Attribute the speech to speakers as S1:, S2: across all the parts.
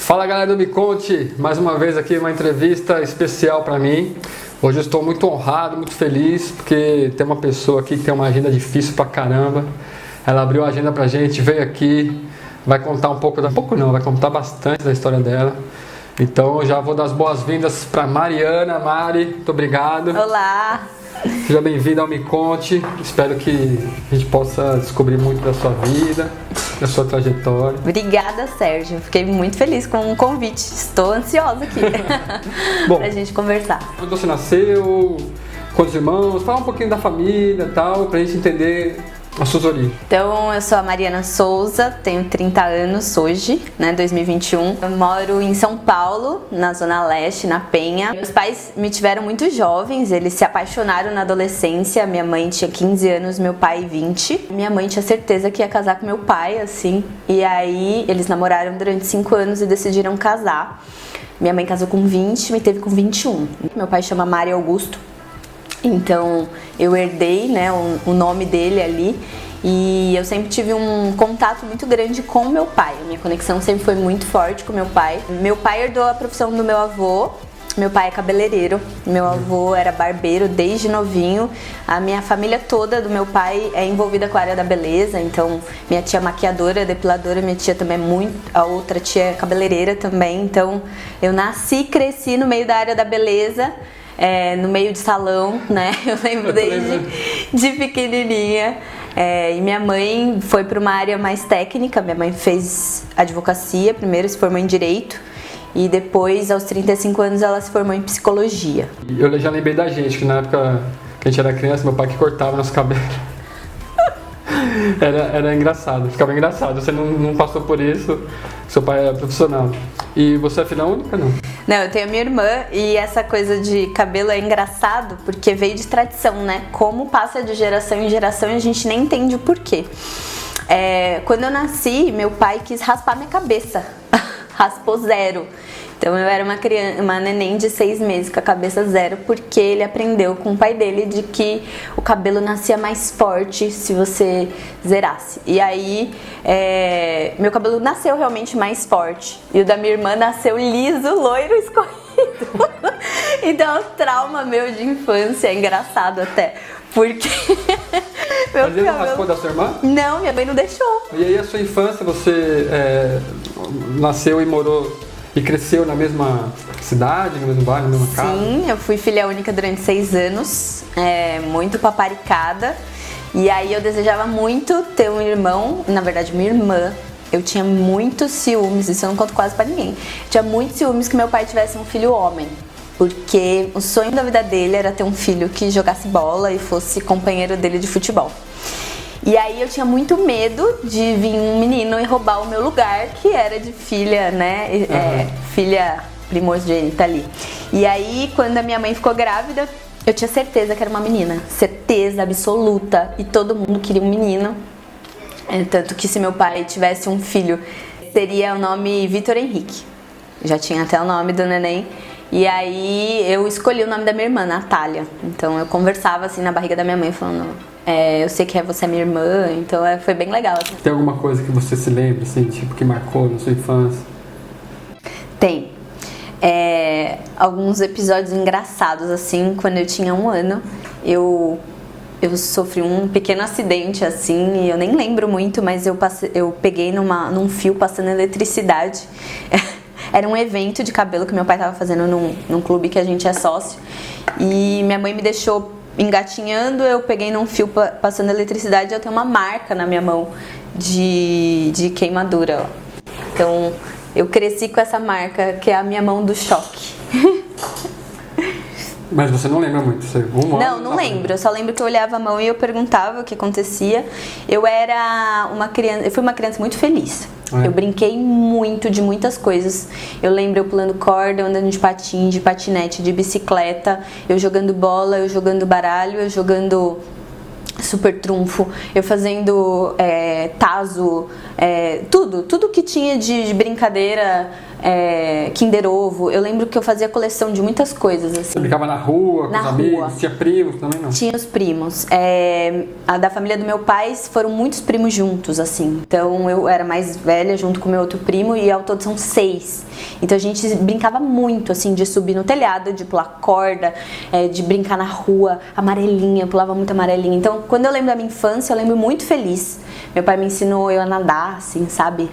S1: Fala galera do Me Conte, mais uma vez aqui uma entrevista especial para mim. Hoje eu estou muito honrado, muito feliz, porque tem uma pessoa aqui que tem uma agenda difícil pra caramba. Ela abriu a agenda pra gente, veio aqui, vai contar um pouco, vai contar bastante da história dela. Então eu já vou dar as boas-vindas para Mariana. Mari, muito obrigado.
S2: Olá!
S1: Seja bem-vinda ao Me Conte. Espero que a gente possa descobrir muito da sua vida, da sua trajetória.
S2: Obrigada, Sérgio. Fiquei muito feliz com o convite. Estou ansiosa aqui
S1: Bom,
S2: pra gente conversar.
S1: Quando você nasceu, quantos irmãos? Fala um pouquinho da família e tal, pra gente entender as suas origens.
S2: Então, eu sou a Mariana Souza, tenho 30 anos hoje, 2021. Eu moro em São Paulo, na Zona Leste, na Penha. Meus pais me tiveram muito jovens, eles se apaixonaram na adolescência. Minha mãe tinha 15 anos, meu pai 20. Minha mãe tinha certeza que ia casar com meu pai, assim. E aí, eles namoraram durante 5 anos e decidiram casar. Minha mãe casou com 20, me teve com 21. Meu pai chama Mário Augusto. Então eu herdei, o nome dele ali, e eu sempre tive um contato muito grande com meu pai. A minha conexão sempre foi muito forte com meu pai. Meu pai herdou a profissão do meu avô. Meu pai é cabeleireiro, meu avô era barbeiro desde novinho. A minha família toda do meu pai é envolvida com a área da beleza. Então minha tia é maquiadora, depiladora, minha tia também é muito, a outra tia é cabeleireira também. Então eu nasci e cresci no meio da área da beleza. No meio de salão, eu lembro desde de pequenininha. E minha mãe foi para uma área mais técnica. Minha mãe fez advocacia, primeiro se formou em Direito e depois, aos 35 anos, ela se formou em Psicologia.
S1: Eu já lembrei da gente, que na época que a gente era criança, meu pai que cortava nosso cabelo. Era engraçado, ficava engraçado. Você não passou por isso, seu pai é profissional. E você é filha única, não?
S2: Não, eu tenho a minha irmã, e essa coisa de cabelo é engraçado porque veio de tradição, Como passa de geração em geração e a gente nem entende o porquê. Quando eu nasci, meu pai quis raspar minha cabeça, raspou zero. Então eu era uma neném de 6 meses com a cabeça zero, porque ele aprendeu com o pai dele de que o cabelo nascia mais forte se você zerasse. E aí meu cabelo nasceu realmente mais forte, e o da minha irmã nasceu liso, loiro, escorrido. Então o trauma meu de infância é engraçado até, porque
S1: Mas ele não raspou da sua irmã?
S2: Não, minha mãe não deixou.
S1: E aí a sua infância, você nasceu e morou e cresceu na mesma cidade, no mesmo bairro, na mesma casa?
S2: Sim, eu fui filha única durante 6 anos, muito paparicada. E aí eu desejava muito ter um irmão, na verdade minha irmã. Eu tinha muitos ciúmes, isso eu não conto quase pra ninguém. Eu tinha muitos ciúmes que meu pai tivesse um filho homem. Porque o sonho da vida dele era ter um filho que jogasse bola e fosse companheiro dele de futebol. E aí eu tinha muito medo de vir um menino e roubar o meu lugar, que era de filha, filha primogênita ali. E aí, quando a minha mãe ficou grávida, eu tinha certeza que era uma menina. Certeza absoluta. E todo mundo queria um menino. Tanto que se meu pai tivesse um filho, seria o nome Vitor Henrique. Já tinha até o nome do neném. E aí eu escolhi o nome da minha irmã, Natália. Então eu conversava assim na barriga da minha mãe, falando: eu sei que você é minha irmã. Então foi bem legal. Assim.
S1: Tem alguma coisa que você se lembra, assim, tipo, que marcou na sua infância?
S2: Tem. Alguns episódios engraçados, assim. Quando eu tinha 1 ano, eu sofri um pequeno acidente, assim, e eu nem lembro muito, mas eu peguei num fio passando eletricidade. Era um evento de cabelo que meu pai estava fazendo num clube que a gente é sócio. E minha mãe me deixou engatinhando, eu peguei num fio passando eletricidade e eu tenho uma marca na minha mão de queimadura. Então eu cresci com essa marca, que é a minha mão do choque.
S1: Mas você não lembra muito?
S2: Não lembro. Eu só lembro que eu olhava a mão e eu perguntava o que acontecia. Eu fui uma criança muito feliz. Eu brinquei muito de muitas coisas. Eu lembro eu pulando corda, eu andando de patins, de patinete, de bicicleta, eu jogando bola, eu jogando baralho, eu jogando super trunfo, eu fazendo tazo, tudo que tinha de brincadeira Kinder Ovo. Eu lembro que eu fazia coleção de muitas coisas, assim.
S1: Você brincava na rua, com
S2: Na
S1: os
S2: rua.
S1: amigos? Tinha primos também, não?
S2: Tinha os primos. A da família do meu pai foram muitos primos juntos, assim. Então eu era mais velha junto com meu outro primo e ao todo são 6. Então a gente brincava muito, assim, de subir no telhado, de pular corda, de brincar na rua, amarelinha, eu pulava muito amarelinha. Então quando eu lembro da minha infância, eu lembro muito feliz. Meu pai me ensinou eu a nadar, assim, sabe?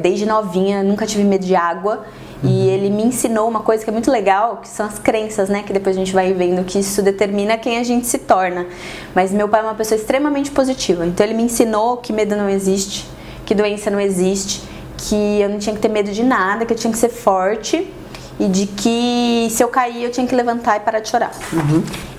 S2: Desde novinha, nunca tive medo de água. E ele me ensinou uma coisa que é muito legal, que são as crenças, né? Que depois a gente vai vendo que isso determina quem a gente se torna. Mas meu pai é uma pessoa extremamente positiva. Então ele me ensinou que medo não existe, que doença não existe, que eu não tinha que ter medo de nada, que eu tinha que ser forte e de que se eu cair eu tinha que levantar e parar de chorar.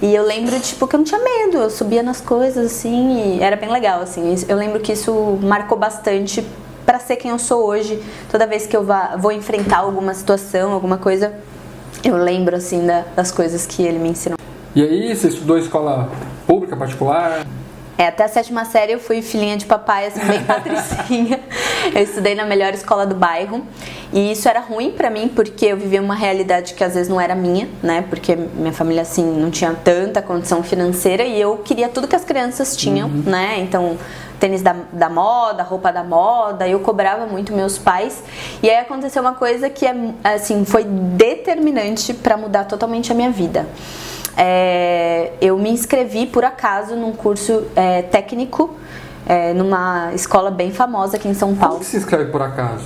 S2: E eu lembro, tipo, que eu não tinha medo, eu subia nas coisas, assim, e era bem legal, assim. Eu lembro que isso marcou bastante para ser quem eu sou hoje. Toda vez que eu vou enfrentar alguma situação, alguma coisa, eu lembro, assim, das coisas que ele me ensinou.
S1: E aí, você estudou escola pública, particular?
S2: Até a 7ª série eu fui filhinha de papai, assim, bem patricinha. Eu estudei na melhor escola do bairro. E isso era ruim pra mim, porque eu vivia uma realidade que às vezes não era minha, né? Porque minha família, assim, não tinha tanta condição financeira e eu queria tudo que as crianças tinham, né? Então, tênis da moda, roupa da moda, eu cobrava muito meus pais. E aí aconteceu uma coisa que, assim, foi determinante pra mudar totalmente a minha vida. Eu me inscrevi por acaso num curso técnico numa escola bem famosa aqui em São Paulo.
S1: Como que se inscreve por acaso?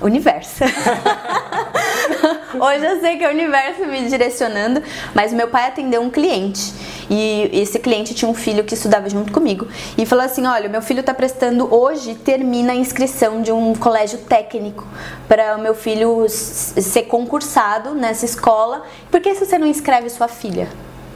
S2: Universo. Hoje eu sei que é o universo me direcionando, mas meu pai atendeu um cliente e esse cliente tinha um filho que estudava junto comigo e falou assim: olha, meu filho está prestando hoje, termina a inscrição de um colégio técnico para o meu filho ser concursado nessa escola, por que você não inscreve sua filha?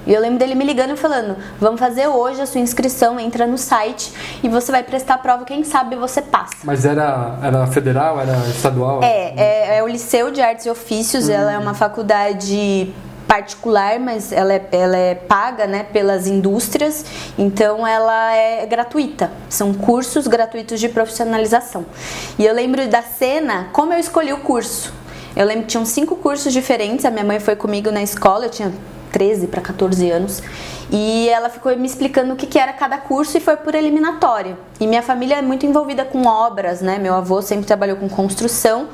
S2: E eu lembro dele me ligando e falando: vamos fazer hoje a sua inscrição, entra no site e você vai prestar a prova, quem sabe você passa.
S1: Mas era federal, era estadual?
S2: É o Liceu de Artes e Ofícios, ela é uma faculdade particular, mas ela é paga, né, pelas indústrias, então ela é gratuita, são cursos gratuitos de profissionalização. E eu lembro da cena, como eu escolhi o curso. Eu lembro que tinham 5 cursos diferentes, a minha mãe foi comigo na escola, eu tinha 13 para 14 anos, e ela ficou me explicando o que era cada curso e foi por eliminatória. E minha família é muito envolvida com obras, né? Meu avô sempre trabalhou com construção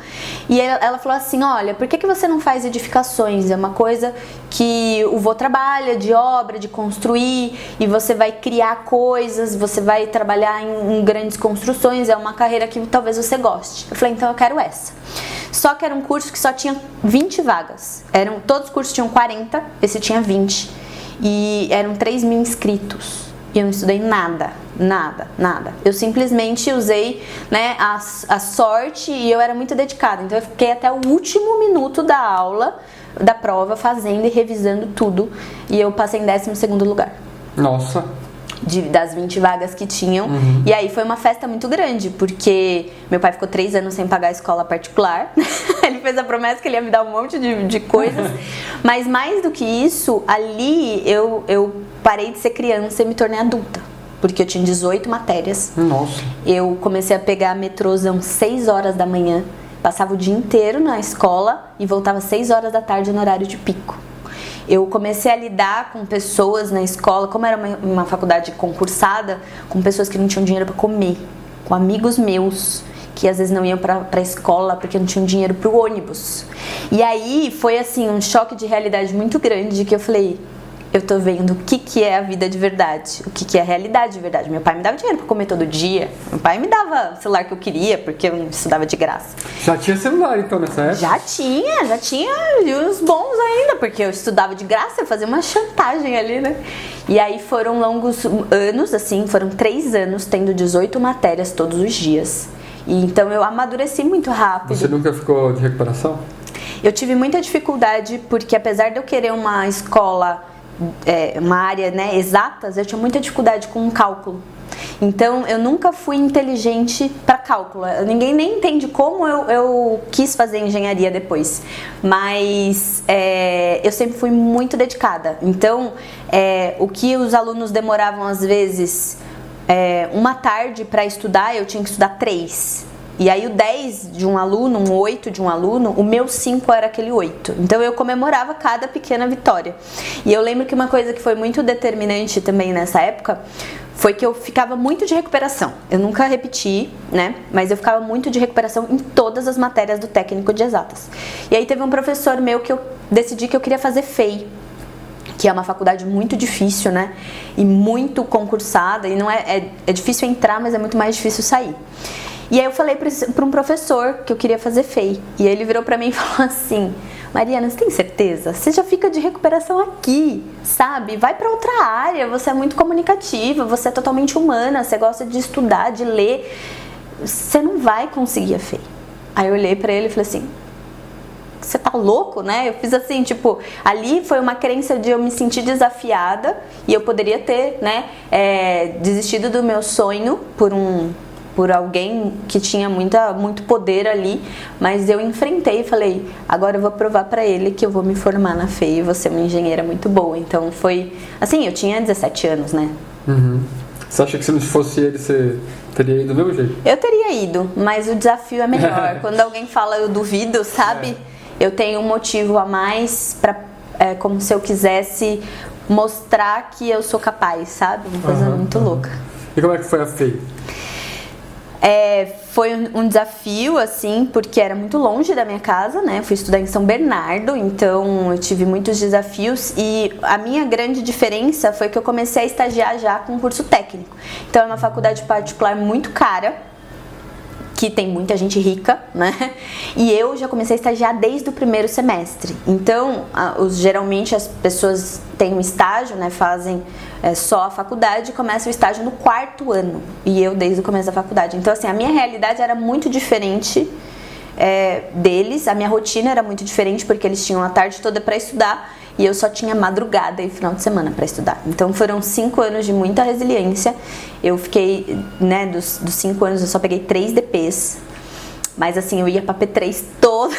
S2: e ela falou assim: olha, por que você não faz edificações? É uma coisa que o vô trabalha, de obra, de construir, e você vai criar coisas, você vai trabalhar em grandes construções, é uma carreira que talvez você goste. Eu falei: então eu quero essa. Só que era um curso que só tinha 20 vagas. Todos os cursos tinham 40, esse tinha 20. E eram 3.000 inscritos. E eu não estudei nada. Eu simplesmente usei, né, a sorte e eu era muito dedicada. Então eu fiquei até o último minuto da aula, da prova, fazendo e revisando tudo. E eu passei em 12º lugar.
S1: Nossa!
S2: Das 20 vagas que tinham. E aí foi uma festa muito grande, porque meu pai ficou 3 anos sem pagar a escola particular. Ele fez a promessa que ele ia me dar um monte de coisas. Mas mais do que isso, ali eu parei de ser criança e me tornei adulta. Porque eu tinha 18 matérias.
S1: Nossa!
S2: Eu comecei a pegar metrôzão 6 horas da manhã, passava o dia inteiro na escola e voltava 6 horas da tarde no horário de pico. Eu comecei a lidar com pessoas na escola, como era uma faculdade concursada, com pessoas que não tinham dinheiro para comer, com amigos meus que às vezes não iam para a escola porque não tinham dinheiro para o ônibus. E aí foi assim um choque de realidade muito grande, que eu falei: eu tô vendo o que é a vida de verdade, o que é a realidade de verdade. Meu pai me dava dinheiro pra comer todo dia, meu pai me dava o celular que eu queria, porque eu estudava de graça.
S1: Já tinha celular então nessa época?
S2: Já tinha, e uns bons ainda, porque eu estudava de graça, eu fazia uma chantagem ali, né? E aí foram longos anos, assim, foram 3 anos tendo 18 matérias todos os dias. E então eu amadureci muito rápido.
S1: Você nunca ficou de recuperação?
S2: Eu tive muita dificuldade, porque apesar de eu querer uma escola, uma área, né, exatas, eu tinha muita dificuldade com cálculo. Então eu nunca fui inteligente para cálculo. Ninguém nem entende como eu quis fazer engenharia depois. Mas eu sempre fui muito dedicada. Então o que os alunos demoravam às vezes uma tarde para estudar, eu tinha que estudar 3. E aí o 10 de um aluno, um 8 de um aluno, o meu 5 era aquele 8. Então eu comemorava cada pequena vitória. E eu lembro que uma coisa que foi muito determinante também nessa época foi que eu ficava muito de recuperação. Eu nunca repeti, né? Mas eu ficava muito de recuperação em todas as matérias do técnico de exatas. E aí teve um professor meu que eu decidi que eu queria fazer FEI, que é uma faculdade muito difícil, né? E muito concursada. E não é difícil entrar, mas é muito mais difícil sair. E aí eu falei para um professor que eu queria fazer FEI. E ele virou para mim e falou assim: Mariana, você tem certeza? Você já fica de recuperação aqui, sabe? Vai para outra área, você é muito comunicativa, você é totalmente humana, você gosta de estudar, de ler. Você não vai conseguir a FEI. Aí eu olhei para ele e falei assim: você tá louco, né? Eu fiz assim, tipo, ali foi uma crença de eu me sentir desafiada e eu poderia ter, né, desistido do meu sonho por alguém que tinha muito poder ali, mas eu enfrentei e falei: agora eu vou provar pra ele que eu vou me formar na FEI e vou ser uma engenheira muito boa. Então foi, assim, eu tinha 17 anos, né?
S1: Uhum. Você acha que se não fosse ele, você teria ido do mesmo jeito?
S2: Eu teria ido, mas o desafio é melhor. Quando alguém fala eu duvido, sabe? Eu tenho um motivo a mais pra, como se eu quisesse mostrar que eu sou capaz, sabe? Uma coisa muito louca.
S1: E como é que foi a FEI?
S2: Foi um desafio, assim, porque era muito longe da minha casa, né? Eu fui estudar em São Bernardo, então eu tive muitos desafios e a minha grande diferença foi que eu comecei a estagiar já com um curso técnico. Então é uma faculdade particular muito cara, que tem muita gente rica, né? E eu já comecei a estagiar desde o primeiro semestre. Então, geralmente as pessoas têm um estágio, né? Fazem só a faculdade e começam o estágio no 4º ano. E eu desde o começo da faculdade. Então, assim, a minha realidade era muito diferente deles. A minha rotina era muito diferente porque eles tinham a tarde toda para estudar e eu só tinha madrugada e final de semana para estudar. Então foram 5 anos de muita resiliência. Eu fiquei, né, dos 5 anos eu só peguei 3 DPs, mas assim, eu ia pra P3 toda.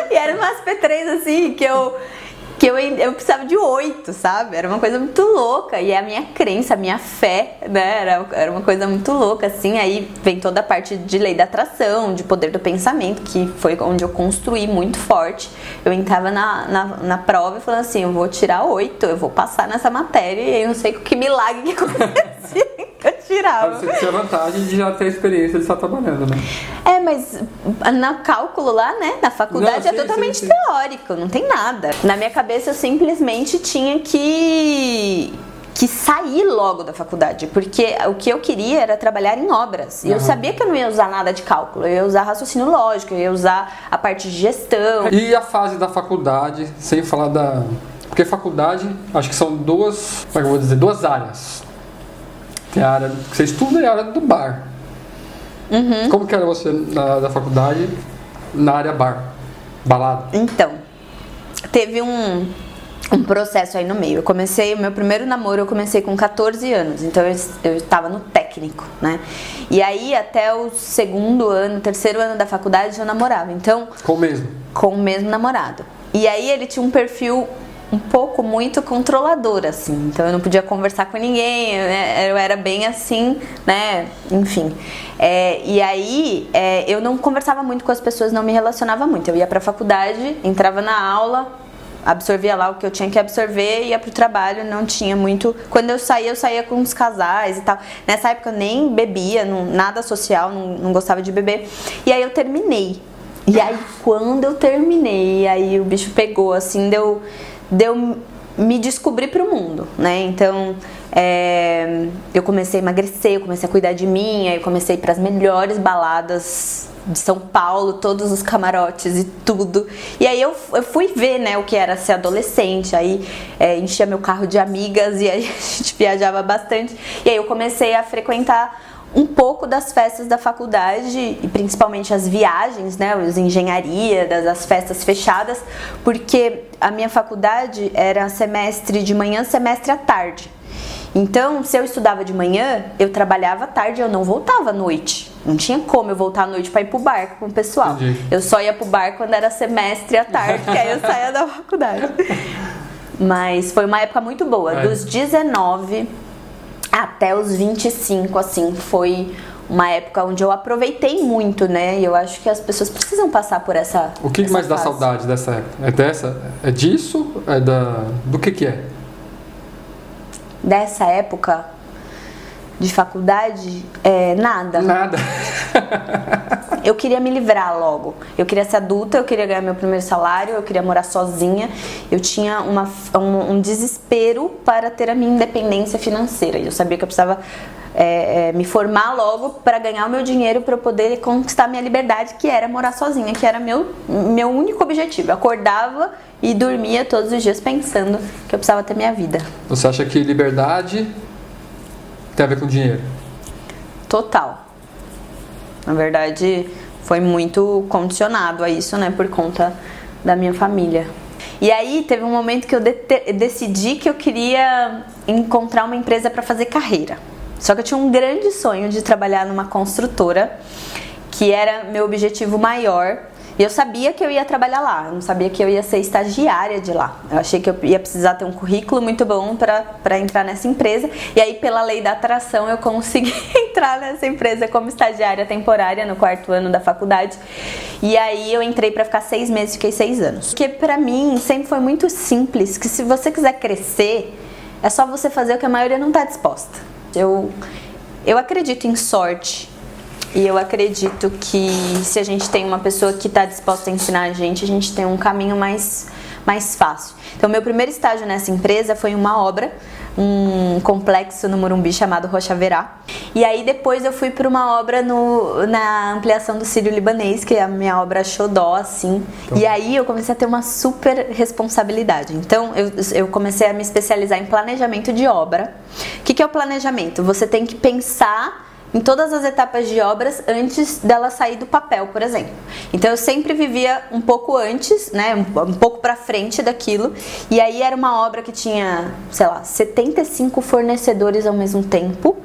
S2: E eram umas P3 assim que eu precisava de 8, sabe? Era uma coisa muito louca. E a minha crença, a minha fé, né? Era uma coisa muito louca, assim. Aí vem toda a parte de lei da atração, de poder do pensamento, que foi onde eu construí muito forte. Eu entrava na prova e falando assim: eu vou tirar 8, eu vou passar nessa matéria. E aí eu não sei que milagre que acontecia. Eu tirava.
S1: Você tinha vantagem de já ter a experiência de estar trabalhando, né?
S2: Mas no cálculo lá, né, na faculdade, não, sim, é totalmente teórico, não tem nada. Na minha cabeça eu simplesmente tinha que sair logo da faculdade, porque o que eu queria era trabalhar em obras. E eu sabia que eu não ia usar nada de cálculo, eu ia usar raciocínio lógico, eu ia usar a parte de gestão.
S1: E a fase da faculdade, sem falar da... Porque faculdade, acho que são duas áreas. Tem a área que você estuda e a área do bar. Uhum. Como que era você da faculdade na área bar? Balada?
S2: Então, teve um processo aí no meio. O meu primeiro namoro eu comecei com 14 anos, então eu estava no técnico, né? E aí até o terceiro ano da faculdade eu namorava, então...
S1: Com o mesmo?
S2: Com o mesmo namorado. E aí ele tinha um perfil um pouco muito controlador, assim, então eu não podia conversar com ninguém, eu era bem assim, né, enfim. E aí eu não conversava muito com as pessoas, não me relacionava muito. Eu ia pra faculdade, entrava na aula, absorvia lá o que eu tinha que absorver, ia pro trabalho, não tinha muito... Quando eu saía com os casais e tal. Nessa época eu nem bebia, nada social, não gostava de beber. E aí eu terminei. E aí quando eu terminei, aí o bicho pegou, assim, deu me descobrir pro mundo, né? Então, eu comecei a emagrecer, eu comecei a cuidar de mim, aí eu comecei a ir pras melhores baladas de São Paulo, todos os camarotes e tudo. E aí eu fui ver, né, o que era ser adolescente, aí enchia meu carro de amigas e aí a gente viajava bastante. E aí eu comecei a frequentar um pouco das festas da faculdade e principalmente as viagens, né, as engenharias, as festas fechadas, porque a minha faculdade era semestre de manhã, semestre à tarde. Então, se eu estudava de manhã, eu trabalhava à tarde, eu não voltava à noite. Não tinha como eu voltar à noite para ir pro bar com o pessoal. Entendi. Eu só ia pro bar quando era semestre à tarde, que aí eu saía da faculdade. Mas foi uma época muito boa, dos 19 até os 25, assim, foi uma época onde eu aproveitei muito, né? E eu acho que as pessoas precisam passar por essa.
S1: O que
S2: essa
S1: mais dá
S2: fase.
S1: saudade dessa época? É dessa? É disso? Do que é?
S2: Dessa época de faculdade, nada.
S1: Nada.
S2: Eu queria me livrar logo. Eu queria ser adulta, eu queria ganhar meu primeiro salário, eu queria morar sozinha. Eu tinha um desespero para ter a minha independência financeira. Eu sabia que eu precisava me formar logo para ganhar o meu dinheiro, para eu poder conquistar minha liberdade, que era morar sozinha, que era meu único objetivo. Eu acordava e dormia todos os dias pensando que eu precisava ter minha vida.
S1: Você acha que liberdade tem a ver com dinheiro?
S2: Total. Na verdade, foi muito condicionado a isso, né, por conta da minha família. E aí teve um momento que eu decidi que eu queria encontrar uma empresa para fazer carreira. Só que eu tinha um grande sonho de trabalhar numa construtora, que era meu objetivo maior. E eu sabia que eu ia trabalhar lá, eu não sabia que eu ia ser estagiária de lá. Eu achei que eu ia precisar ter um currículo muito bom para entrar nessa empresa. E aí, pela lei da atração, eu consegui entrar nessa empresa como estagiária temporária no 4º ano da faculdade. E aí eu entrei para ficar 6 meses, fiquei 6 anos. Porque para mim sempre foi muito simples, que se você quiser crescer, é só você fazer o que a maioria não está disposta. Eu acredito em sorte. E eu acredito que se a gente tem uma pessoa que está disposta a ensinar a gente tem um caminho mais fácil. Então, meu primeiro estágio nessa empresa foi uma obra, um complexo no Morumbi chamado Rocha Verá. E aí depois eu fui para uma obra na ampliação do Sírio-Libanês, que é a minha obra xodó, assim. Então. E aí eu comecei a ter uma super responsabilidade. Então, eu comecei a me especializar em planejamento de obra. O que é o planejamento? Você tem que pensar em todas as etapas de obras antes dela sair do papel, por exemplo. Então eu sempre vivia um pouco antes, né, um pouco para frente daquilo. E aí era uma obra que tinha, sei lá, 75 fornecedores ao mesmo tempo,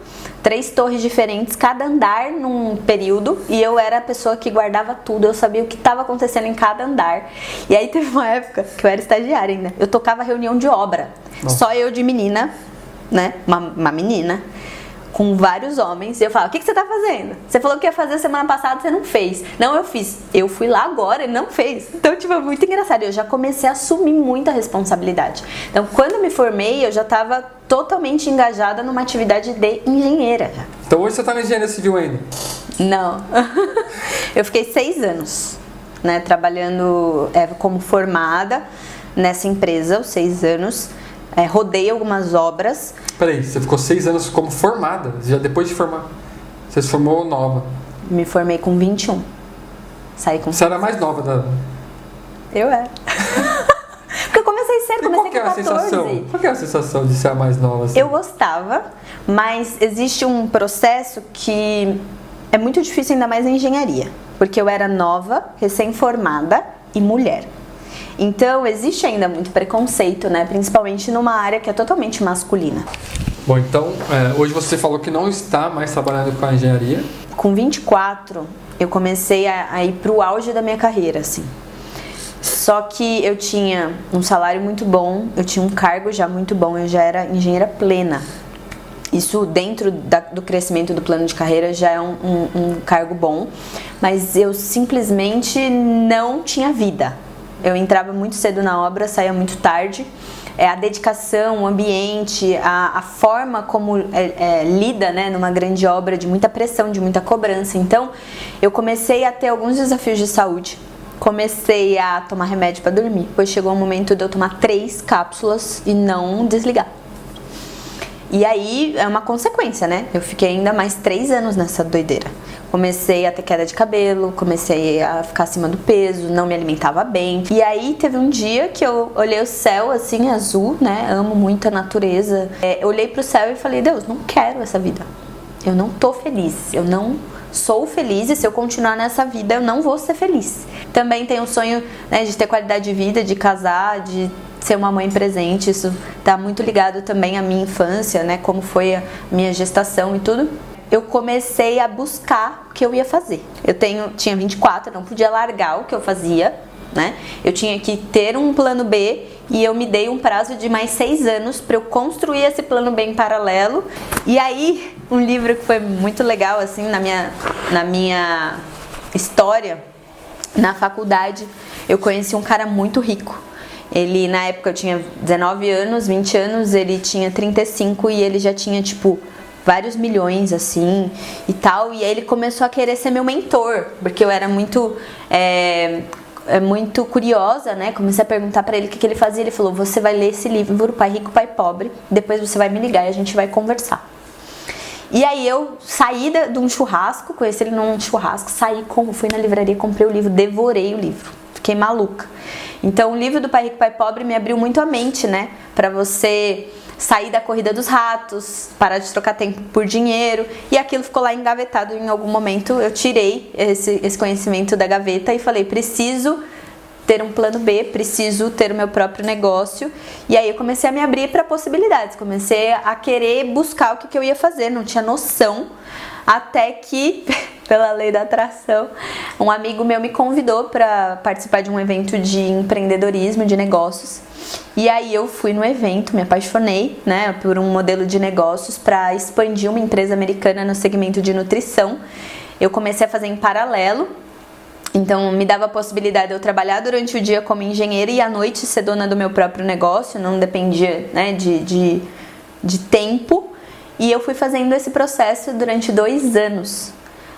S2: 3 torres diferentes, cada andar num período, e eu era a pessoa que guardava tudo, eu sabia o que estava acontecendo em cada andar. E aí teve uma época que eu era estagiária ainda, eu tocava reunião de obra, só eu de menina, né, uma menina, com vários homens, e eu falava, o que você tá fazendo? Você falou que ia fazer semana passada, você não fez. Não, eu fiz. Eu fui lá agora e não fez. Então, tipo, é muito engraçado. Eu já comecei a assumir muita responsabilidade. Então, quando eu me formei, eu já tava totalmente engajada numa atividade de engenheira.
S1: Então, hoje você tá na engenharia civil ainda?
S2: Não. Eu fiquei 6 anos, né, trabalhando como formada nessa empresa, os 6 anos. Rodei algumas obras.
S1: Peraí, você ficou 6 anos como formada, já depois de formar. Você se formou nova.
S2: Me formei com 21. Saí com...
S1: Você era mais nova da...
S2: Eu era. Porque eu comecei cedo, comecei com 14.
S1: Qual que é a sensação de ser a mais nova? Assim?
S2: Eu gostava, mas existe um processo que é muito difícil, ainda mais na engenharia. Porque eu era nova, recém-formada e mulher. Então, existe ainda muito preconceito, né? Principalmente numa área que é totalmente masculina.
S1: Bom, então, hoje você falou que não está mais trabalhando com a engenharia.
S2: Com 24, eu comecei a ir pro auge da minha carreira, assim. Só que eu tinha um salário muito bom, eu tinha um cargo já muito bom, eu já era engenheira plena. Isso dentro do crescimento do plano de carreira já é um cargo bom, mas eu simplesmente não tinha vida. Eu entrava muito cedo na obra, saía muito tarde. A dedicação, o ambiente, a forma como lida, né, numa grande obra, de muita pressão, de muita cobrança. Então, eu comecei a ter alguns desafios de saúde. Comecei a tomar remédio para dormir. Depois chegou um momento de eu tomar 3 cápsulas e não desligar. E aí, é uma consequência, né? Eu fiquei ainda mais 3 anos nessa doideira. Comecei a ter queda de cabelo, comecei a ficar acima do peso, não me alimentava bem. E aí teve um dia que eu olhei o céu assim, azul, né? Amo muito a natureza. Eu olhei pro céu e falei, Deus, não quero essa vida. Eu não tô feliz, eu não sou feliz e se eu continuar nessa vida eu não vou ser feliz. Também tenho o sonho, né, de ter qualidade de vida, de casar, de ser uma mãe presente. Isso tá muito ligado também à minha infância, né? Como foi a minha gestação e tudo. Eu comecei a buscar o que eu ia fazer. Eu tinha 24, não podia largar o que eu fazia, né? Eu tinha que ter um plano B e eu me dei um prazo de mais 6 anos para eu construir esse plano B em paralelo. E aí Um livro que foi muito legal, assim, na minha história, na faculdade, eu conheci um cara muito rico. Ele, na época, eu tinha 19 anos, 20 anos, ele tinha 35 e ele já tinha, tipo, vários milhões, assim, e tal. E aí ele começou a querer ser meu mentor, porque eu era muito curiosa, né? Comecei a perguntar pra ele o que ele fazia. Ele falou, você vai ler esse livro, Pai Rico, Pai Pobre, depois você vai me ligar e a gente vai conversar. E aí eu saí de um churrasco, conheci ele num churrasco, fui na livraria, comprei o livro, devorei o livro, fiquei maluca. Então o livro do Pai Rico, Pai Pobre me abriu muito a mente, né? Pra você sair da corrida dos ratos, parar de trocar tempo por dinheiro, e aquilo ficou lá engavetado. Em algum momento eu tirei esse conhecimento da gaveta e falei, preciso ter um plano B, preciso ter o meu próprio negócio. E aí eu comecei a me abrir para possibilidades, comecei a querer buscar o que eu ia fazer, não tinha noção, até que, pela lei da atração, um amigo meu me convidou para participar de um evento de empreendedorismo, de negócios. E aí eu fui no evento, me apaixonei, né, por um modelo de negócios para expandir uma empresa americana no segmento de nutrição. Eu comecei a fazer em paralelo. Então, me dava a possibilidade de eu trabalhar durante o dia como engenheira e à noite ser dona do meu próprio negócio, não dependia, né, de tempo. E eu fui fazendo esse processo durante 2 anos,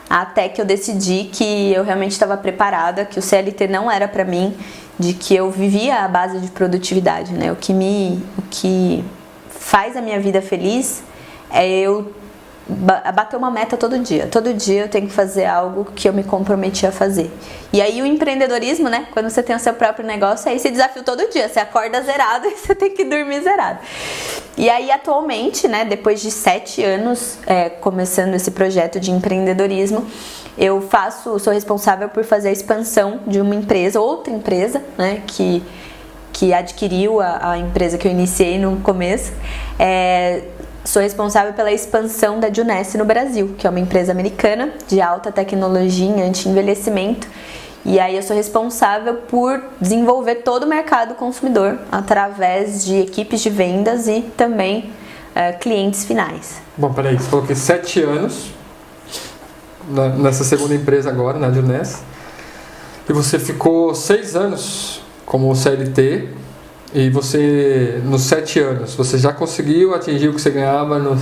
S2: até que eu decidi que eu realmente estava preparada, que o CLT não era para mim, de que eu vivia à base de produtividade, né? O que faz a minha vida feliz é eu bater uma meta todo dia. Todo dia eu tenho que fazer algo que eu me comprometi a fazer. E aí o empreendedorismo, né? Quando você tem o seu próprio negócio, é esse desafio todo dia. Você acorda zerado e você tem que dormir zerado. E aí atualmente, né? Depois de 7 anos começando esse projeto de empreendedorismo, eu sou responsável por fazer a expansão de uma empresa, outra empresa, né? Que adquiriu a empresa que eu iniciei no começo. Sou responsável pela expansão da Junesse no Brasil, que é uma empresa americana de alta tecnologia em anti-envelhecimento. E aí eu sou responsável por desenvolver todo o mercado consumidor através de equipes de vendas e também clientes finais.
S1: Bom, peraí, você falou que 7 anos nessa segunda empresa agora, na Junesse, e você ficou 6 anos como CLT. E você, nos 7 anos, você já conseguiu atingir o que você ganhava nos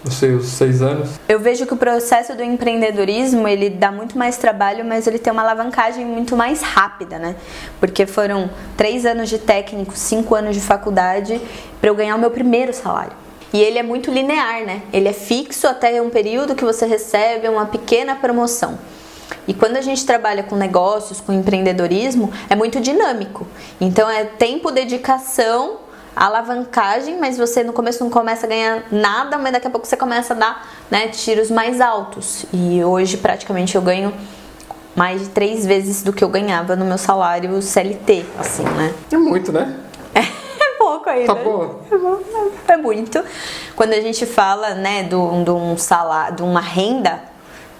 S1: seus 6 anos?
S2: Eu vejo que o processo do empreendedorismo, ele dá muito mais trabalho, mas ele tem uma alavancagem muito mais rápida, né? Porque foram 3 anos de técnico, 5 anos de faculdade para eu ganhar o meu primeiro salário. E ele é muito linear, né? Ele é fixo até um período que você recebe uma pequena promoção. E quando a gente trabalha com negócios, com empreendedorismo, é muito dinâmico. Então é tempo, dedicação, alavancagem, mas você no começo não começa a ganhar nada, mas daqui a pouco você começa a dar, né, tiros mais altos. E hoje praticamente eu ganho mais de 3 vezes do que eu ganhava no meu salário CLT, assim, né?
S1: É muito, né?
S2: É pouco ainda.
S1: Tá bom.
S2: É muito. Quando a gente fala, né, de um salário, de uma renda,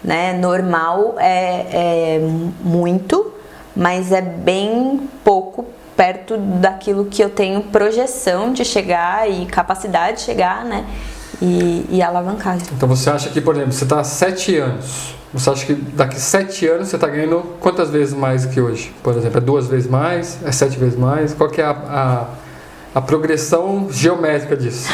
S2: né, normal, é muito, mas é bem pouco perto daquilo que eu tenho projeção de chegar e capacidade de chegar, né, e alavancagem.
S1: Então você acha que, por exemplo, você está há 7 anos, você acha que daqui 7 anos você está ganhando quantas vezes mais que hoje? Por exemplo, é 2 vezes mais? É 7 vezes mais? Qual que é a progressão geométrica disso?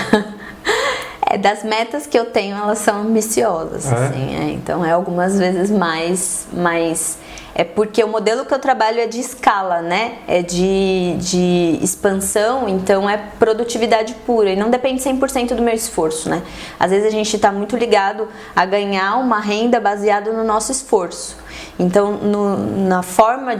S2: Das metas que eu tenho, elas são ambiciosas, assim, então é algumas vezes mais, mas é porque o modelo que eu trabalho é de escala, né, é de expansão, então é produtividade pura e não depende 100% do meu esforço, né, às vezes a gente está muito ligado a ganhar uma renda baseada no nosso esforço, então na forma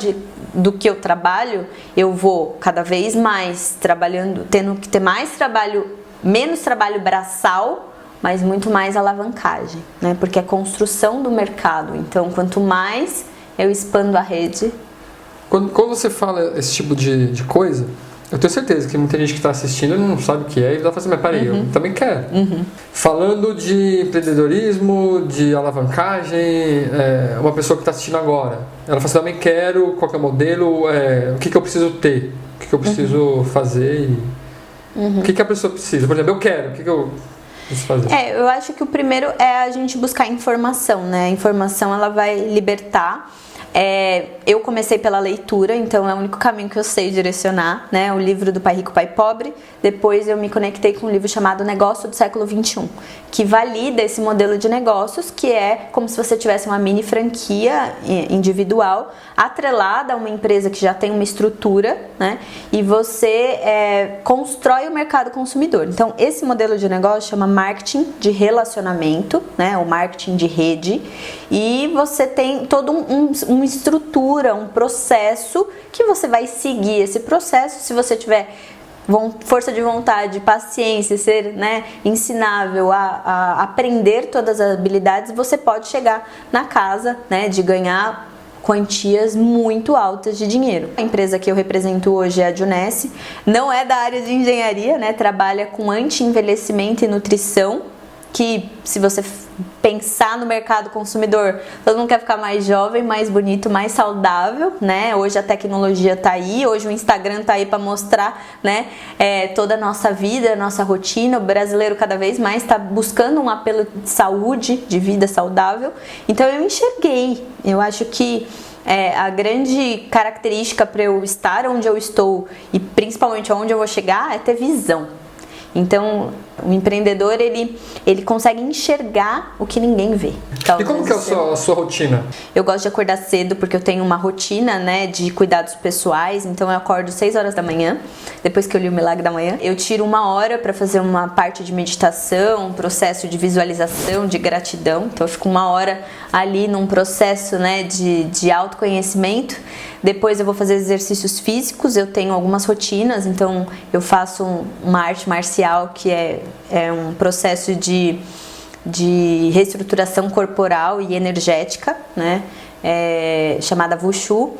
S2: do que eu trabalho, eu vou cada vez mais trabalhando, tendo que ter mais trabalho, menos trabalho braçal, mas muito mais alavancagem, né? Porque é construção do mercado. Então, quanto mais eu expando a rede...
S1: Quando você fala esse tipo de coisa, eu tenho certeza que muita gente que está assistindo não sabe o que é e vai fazer, mas peraí, eu também quero. Falando de empreendedorismo, de alavancagem, uma pessoa que está assistindo agora, ela fala assim, também quero, qual que é o modelo, o que eu preciso ter, o que eu preciso fazer e... O que a pessoa precisa? Por exemplo, eu quero, fazer?
S2: Eu acho que o primeiro é a gente buscar informação, né? A informação, ela vai libertar. Eu comecei pela leitura, então é o único caminho que eu sei direcionar, né? O livro do Pai Rico, Pai Pobre. Depois eu me conectei com um livro chamado Negócio do Século XXI, que valida esse modelo de negócios, que é como se você tivesse uma mini franquia individual atrelada a uma empresa que já tem uma estrutura, né? E você constrói o mercado consumidor. Então, esse modelo de negócio chama marketing de relacionamento, né? O marketing de rede. E você tem todo uma estrutura, um processo que você vai seguir esse processo. Se você tiver força de vontade, paciência, ser, né, ensinável a aprender todas as habilidades, você pode chegar na casa, né, de ganhar quantias muito altas de dinheiro. A empresa que eu represento hoje é a Junesse, não é da área de engenharia, né, trabalha com anti-envelhecimento e nutrição, que se você pensar no mercado consumidor, todo mundo quer ficar mais jovem, mais bonito, mais saudável, né? Hoje a tecnologia tá aí, hoje o Instagram tá aí para mostrar, né, toda a nossa vida, a nossa rotina. O brasileiro cada vez mais está buscando um apelo de saúde, de vida saudável. Então eu enxerguei, eu acho que a grande característica para eu estar onde eu estou e principalmente onde eu vou chegar é ter visão. Então, o empreendedor, ele consegue enxergar o que ninguém vê.
S1: E como que é a sua rotina?
S2: Eu gosto de acordar cedo porque eu tenho uma rotina, né, de cuidados pessoais. Então, eu acordo 6 horas da manhã, depois que eu li o Milagre da Manhã. Eu tiro 1 hora para fazer uma parte de meditação, um processo de visualização, de gratidão. Então, eu fico 1 hora ali num processo, né, de autoconhecimento. Depois eu vou fazer exercícios físicos, eu tenho algumas rotinas, então eu faço uma arte marcial que é um processo de reestruturação corporal e energética, né? Chamada Wushu.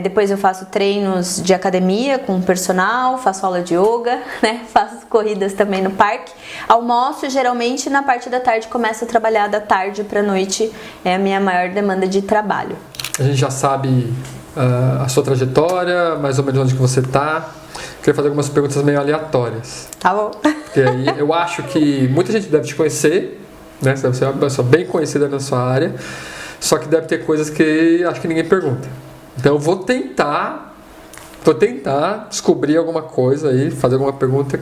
S2: Depois eu faço treinos de academia com personal, faço aula de yoga, né? Faço corridas também no parque. Almoço, geralmente na parte da tarde, começo a trabalhar da tarde para a noite, é a minha maior demanda de trabalho.
S1: A gente já sabe a sua trajetória, mais ou menos onde que você está. Queria fazer algumas perguntas meio aleatórias.
S2: Tá bom.
S1: Porque aí eu acho que muita gente deve te conhecer, né? Você deve ser uma pessoa bem conhecida na sua área, só que deve ter coisas que acho que ninguém pergunta. Então eu vou tentar descobrir alguma coisa aí, fazer alguma pergunta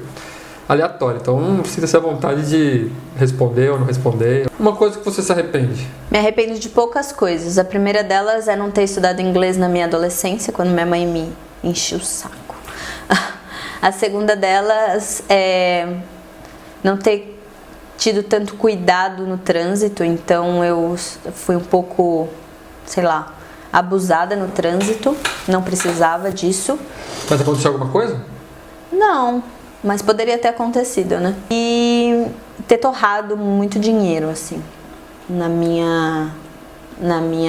S1: aleatória. Então sinta-se à vontade de responder ou não responder. Uma coisa que você se arrepende?
S2: Me arrependo de poucas coisas. A primeira delas é não ter estudado inglês na minha adolescência, quando minha mãe me encheu o saco. A segunda delas é não ter tido tanto cuidado no trânsito, então eu fui um pouco, sei lá, abusada no trânsito, não precisava disso.
S1: Mas aconteceu alguma coisa?
S2: Não, mas poderia ter acontecido, né? E ter torrado muito dinheiro, assim, na minha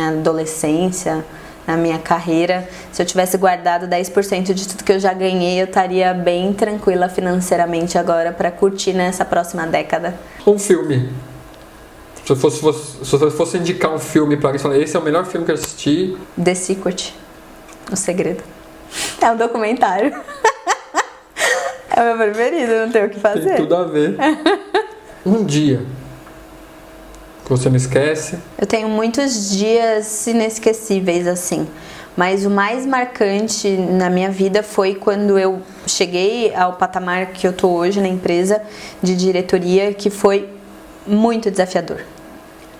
S2: adolescência, na minha carreira. Se eu tivesse guardado 10% de tudo que eu já ganhei, eu estaria bem tranquila financeiramente agora para curtir nessa próxima década.
S1: Um filme. Se você fosse indicar um filme para alguém, falar, esse é o melhor filme que eu assisti.
S2: The Secret. O Segredo. É um documentário. É o meu preferido, não tenho o que fazer.
S1: Tem tudo a ver. Um dia que você não esquece.
S2: Eu tenho muitos dias inesquecíveis, assim. Mas o mais marcante na minha vida foi quando eu cheguei ao patamar que eu tô hoje na empresa de diretoria, que foi muito desafiador.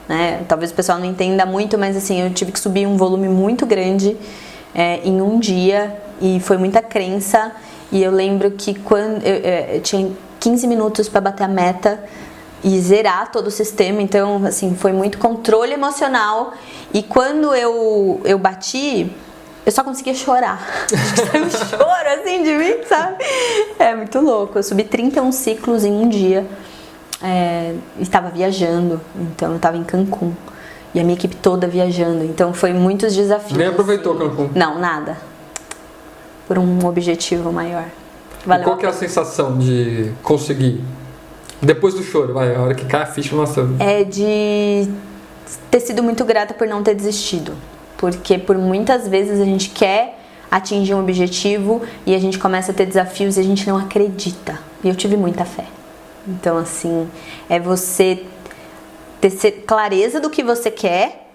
S2: Né? Talvez o pessoal não entenda muito, mas assim, eu tive que subir um volume muito grande em um dia e foi muita crença. E eu lembro que quando eu tinha 15 minutos para bater a meta e zerar todo o sistema, então assim, foi muito controle emocional. E quando eu bati, eu só conseguia chorar. Saiu um choro assim de mim, sabe? É muito louco. Eu subi 31 ciclos em um dia. Estava viajando, então eu estava em Cancún. E a minha equipe toda viajando, então foi muitos desafios.
S1: Nem aproveitou Cancún?
S2: Não, nada. Por um objetivo maior.
S1: Valeu. E qual que é a sensação de conseguir? Depois do choro, vai, a hora que cai a ficha, nossa.
S2: É de ter sido muito grata por não ter desistido. Porque por muitas vezes a gente quer atingir um objetivo e a gente começa a ter desafios e a gente não acredita. E eu tive muita fé. Então, assim, é você ter clareza do que você quer.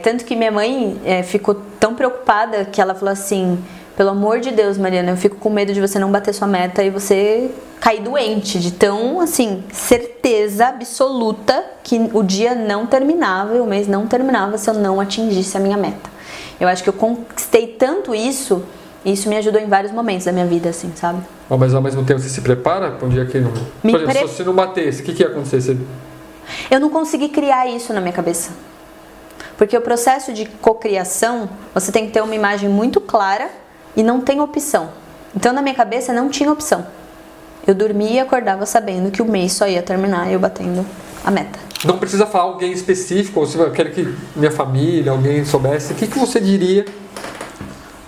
S2: Tanto que minha mãe ficou tão preocupada que ela falou assim: pelo amor de Deus, Mariana, eu fico com medo de você não bater sua meta e você cair doente, de tão, assim, certeza absoluta que o dia não terminava e o mês não terminava se eu não atingisse a minha meta. Eu acho que eu conquistei tanto isso me ajudou em vários momentos da minha vida, assim, sabe?
S1: Mas ao mesmo tempo você se prepara para um dia que não... Por exemplo, se você não batesse, o que ia acontecer?
S2: Eu não consegui criar isso na minha cabeça. Porque o processo de cocriação, você tem que ter uma imagem muito clara e não tem opção. Então na minha cabeça não tinha opção. Eu dormia e acordava sabendo que o mês só ia terminar eu batendo a meta.
S1: Não precisa falar alguém específico, ou se eu quero que minha família, alguém soubesse, o que você diria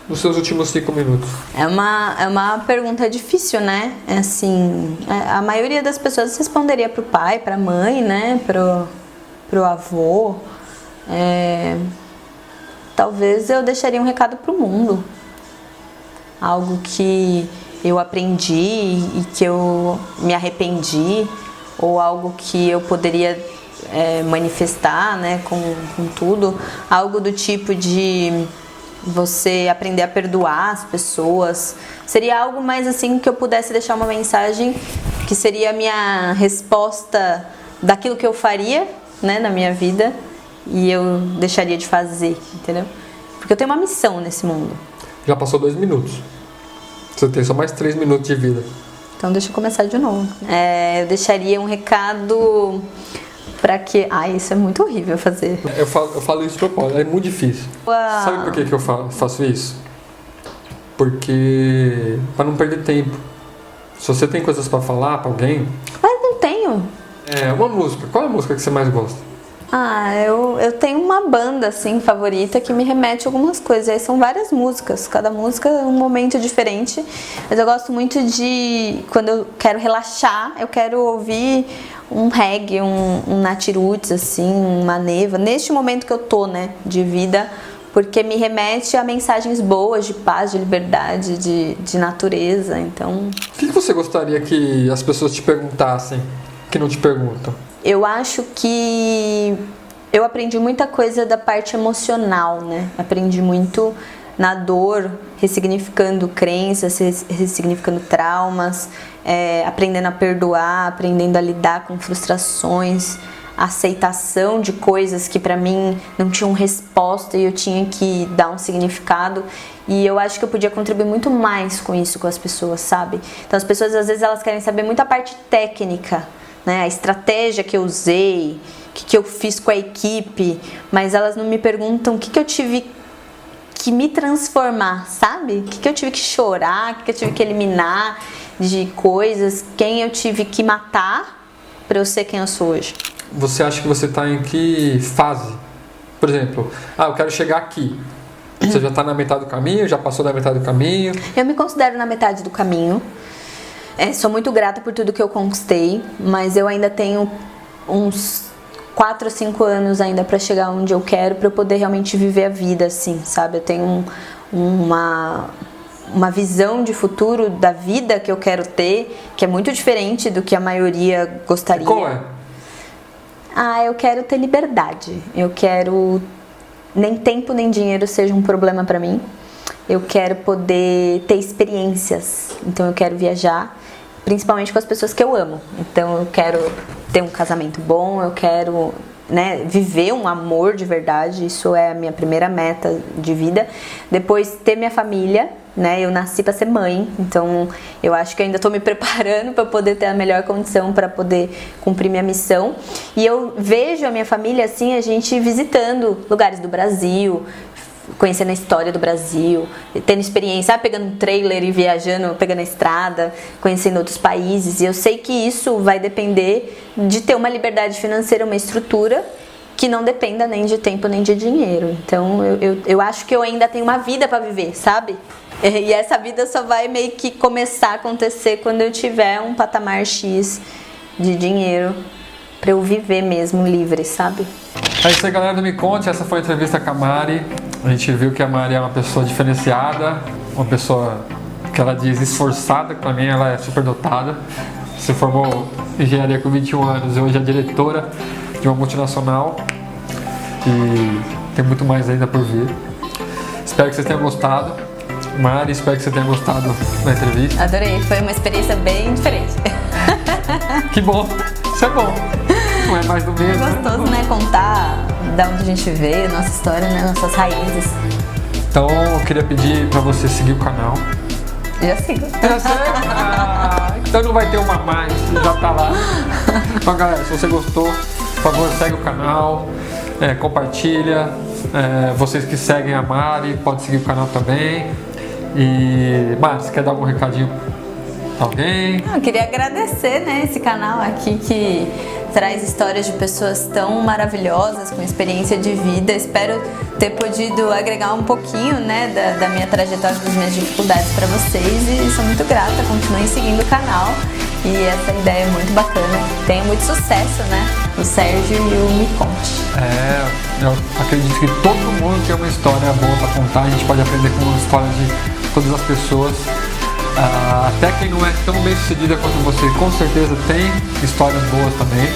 S1: nos seus últimos 5 minutos? É
S2: uma pergunta difícil, né? Assim, a maioria das pessoas responderia pro pai, pra mãe, né? Pro avô. Talvez eu deixaria um recado pro mundo. Algo que eu aprendi e que eu me arrependi, ou algo que eu poderia manifestar, né, com tudo. Algo do tipo de você aprender a perdoar as pessoas. Seria algo mais assim que eu pudesse deixar uma mensagem que seria a minha resposta daquilo que eu faria, né, na minha vida, e eu deixaria de fazer, entendeu? Porque eu tenho uma missão nesse mundo.
S1: Já passou 2 minutos. Você tem só mais 3 minutos de vida.
S2: Então deixa eu começar de novo. Eu deixaria um recado pra que... isso é muito horrível fazer.
S1: Eu falo isso de propósito, é muito difícil. Sabe por que eu faço isso? Porque... pra não perder tempo. Se você tem coisas pra falar pra alguém...
S2: Mas não tenho.
S1: Uma música. Qual é a música que você mais gosta?
S2: Eu tenho uma banda, assim, favorita que me remete a algumas coisas. Aí são várias músicas, cada música é um momento diferente. Mas eu gosto muito de... Quando eu quero relaxar, eu quero ouvir um reggae, um Nat Roots, assim, uma Neva. Neste momento que eu tô, né, de vida, porque me remete a mensagens boas, de paz, de liberdade, de natureza, então...
S1: O que você gostaria que as pessoas te perguntassem, que não te perguntam?
S2: Eu acho que eu aprendi muita coisa da parte emocional, né? Aprendi muito na dor, ressignificando crenças, ressignificando traumas, aprendendo a perdoar, aprendendo a lidar com frustrações, aceitação de coisas que pra mim não tinham resposta e eu tinha que dar um significado. E eu acho que eu podia contribuir muito mais com isso com as pessoas, sabe? Então as pessoas às vezes elas querem saber muito a parte técnica, né, a estratégia que eu usei, o que eu fiz com a equipe, mas elas não me perguntam o que eu tive que me transformar, sabe? O que eu tive que chorar, o que eu tive que eliminar de coisas, quem eu tive que matar para eu ser quem eu sou hoje.
S1: Você acha que você está em que fase? Por exemplo, eu quero chegar aqui. Você já está na metade do caminho? Já passou da metade do caminho?
S2: Eu me considero na metade do caminho. Sou muito grata por tudo que eu conquistei, mas eu ainda tenho uns 4 ou 5 anos ainda para chegar onde eu quero, para eu poder realmente viver a vida, assim, sabe? Eu tenho uma visão de futuro da vida que eu quero ter, que é muito diferente do que a maioria gostaria.
S1: Qual é?
S2: Eu quero ter liberdade. Eu quero... Nem tempo nem dinheiro seja um problema para mim. Eu quero poder ter experiências. Então eu quero viajar, principalmente com as pessoas que eu amo. Então eu quero ter um casamento bom, eu quero, né, viver um amor de verdade. Isso é a minha primeira meta de vida. Depois ter minha família, né? Eu nasci para ser mãe, então eu acho que ainda estou me preparando para poder ter a melhor condição para poder cumprir minha missão. E eu vejo a minha família assim, a gente visitando lugares do Brasil, conhecendo a história do Brasil, tendo experiência, pegando um trailer e viajando, pegando a estrada, conhecendo outros países. E eu sei que isso vai depender de ter uma liberdade financeira, uma estrutura que não dependa nem de tempo nem de dinheiro. Então eu acho que eu ainda tenho uma vida para viver, sabe? E essa vida só vai meio que começar a acontecer quando eu tiver um patamar X de dinheiro para eu viver mesmo livre, sabe?
S1: É isso aí, galera do Me Conte. Essa foi a entrevista com a Mari. A gente viu que a Mari é uma pessoa diferenciada, uma pessoa que ela diz esforçada, que pra mim ela é super dotada. Se formou engenharia com 21 anos, hoje é diretora de uma multinacional e tem muito mais ainda por vir. Espero que vocês tenham gostado. Mari, espero que você tenha gostado da entrevista.
S2: Adorei, foi uma experiência bem diferente.
S1: Que bom, isso é bom. Não é mais do mesmo.
S2: É gostoso, né? Contar da onde a gente veio, nossa história, né? Nossas raízes.
S1: Então eu queria pedir pra você seguir o canal.
S2: Já sigo.
S1: Já segue? Então não vai ter uma mais, já tá lá. Então galera, se você gostou, por favor, segue o canal, compartilha. Vocês que seguem a Mari, pode seguir o canal também. E Mari, você quer dar algum recadinho pra alguém?
S2: Eu queria agradecer, né, esse canal aqui que traz histórias de pessoas tão maravilhosas, com experiência de vida. Espero ter podido agregar um pouquinho, né, da minha trajetória, das minhas dificuldades para vocês e sou muito grata. Continuem seguindo o canal e essa ideia é muito bacana. Tenha muito sucesso, né, o Sérgio e o Me Conte.
S1: Eu acredito que todo mundo tem uma história boa para contar. A gente pode aprender com a história de todas as pessoas. Até quem não é tão bem sucedida quanto você, com certeza tem histórias boas também.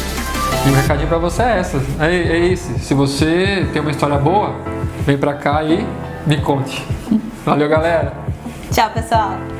S1: E o recadinho pra você é esse. Se você tem uma história boa, vem pra cá e me conte. Valeu, galera!
S2: Tchau, pessoal!